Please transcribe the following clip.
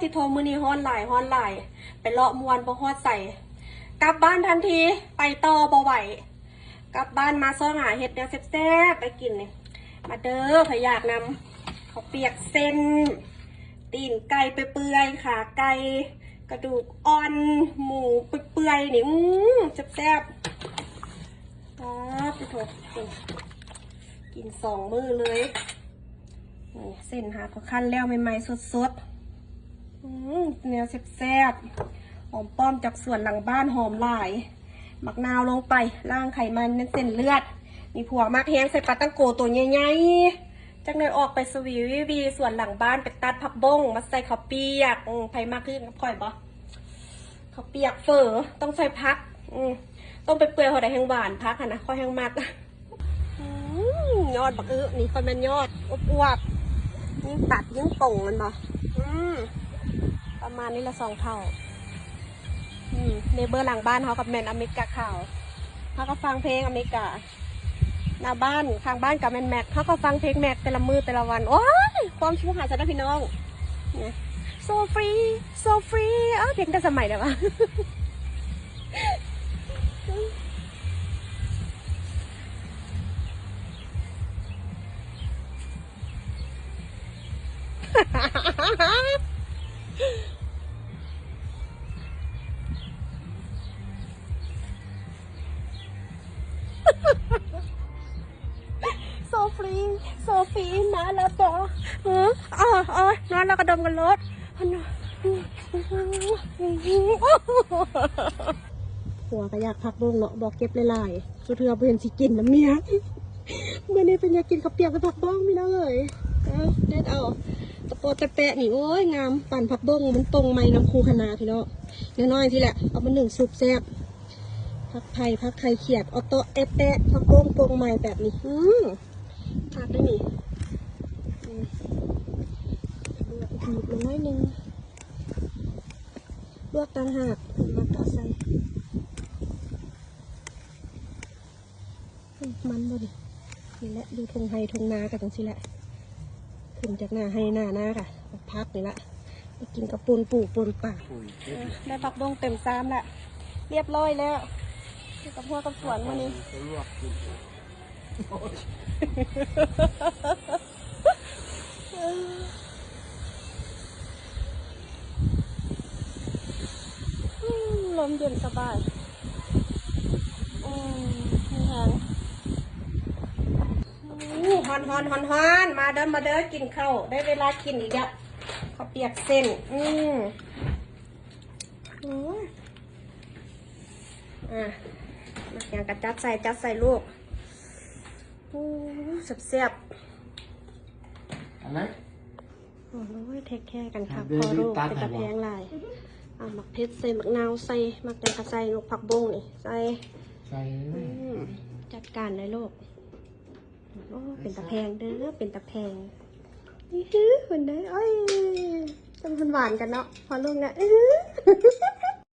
ติโทมือนี้ฮ้อนหลายไปเลาะมวนบ่ฮอดใส่กลับบ้านทันทีไปต่อบ่ไหวกลับบ้านมาซ้อหาเห็ดแนวแซ่บๆไปกินนี่มาเด้อพยากนำเขาเปียกเส้นตีนไก่ไปเปื่อยขาไก่กระดูกอ่อนหมูเปื่อยๆนี่แซ่บๆไปโถกิน2 มื้อเลยนี่เส้นหาก็ขั้นแล้วใหม่ๆสดๆแนวแซ่บๆหอมป้อมจากสวนหลังบ้านหอมหลายมักนาวลงไปล่างไขมันนั่นเส้นเลือดมีผัวมากแห้งใส่ปลาตั้งโกตัวใหญ่ๆจากนั้นออกไปสวีสวนหลังบ้านไปตัดผักบ้งมาใส่ข้าวเปียกไผ่มากขึ้นค่อยบ่ข้าวเปียกเฝอต้องใส่พักต้องไปเปื่อยหัวใดแห้งหวานพักนะค่อยแห้งมากยอดบักนี่ค่อยมันยอดอวบยิ่งตัดยิ่งป่งมันบ่ประมาณนี้ละ2 เท่าเนเบอร์หลังบ้านเขากับแมนอเมริกาขาวเขาก็ฟังเพลงอเมริกาหน้าบ้านข้างบ้านกับแมนแม็กเขาก็ฟังเพลงแม็กแต่ละมือแต่ละวันโอ้ยความชิวหายจากพี่น้องเนี่ยโซฟรีเพลงแต่สมัยเดี๋ยววะโซฟรีนะแล้วบอนอนแล้วก็ดมกันรถหัวก็อยากพักบุ้งเนาะบอกเก็บหลายๆสุดเทือเป็นสิกินน้ำเมียเมื่อนี้เป็นอยากกินข้าวเปียกไปผักบ้องไม่ได้เลยเด็ดเอาตะโปตะแปะนี่โอ้ยงามปั่นผักบ้งมันตรงไม้น้ำคูคณาพี่เนาะน้อยๆทีแหละเอามา1 ซุปแซ่บผักไทยเขียดออโต้แปะผักบ้งตรงไม้แบบนี้ผักได้นี่บีบลงน้อยนึงลวกต่างหากมากระใส่มันบ่ดินี่แหละดูทงไฮทงนากันตรงนี้แหละขึ้นจากหน้าให้หน้าค่ะพักนี่ละไปกินกับปูนป่าได้ผักบ้งเต็ม3แล้วเรียบร้อยแล้วกับหัวกับสวนวันนี้ลมเย็นสบายนี่ฮอนมาเด้อกินข้าวได้เวลากินอีกแล้วข้าวเปียกเส้นอย่างกระจัดใส่ลูกแซ่บอะไรโอ้ยเทคแค่กันค่ะพอลูกเป็นตะแพงลายเอาหมักเพชรใส่หมักนาวใส่หมักแตงกะใส่ลูกผักบุ้งนี่ใส่จัดการเลยลูกโอ้เป็นตะแพงเด้อเป็นตะแพงนี่คนได้อ้ยจำคนหวานกันเนาะพอลูกเนี่ย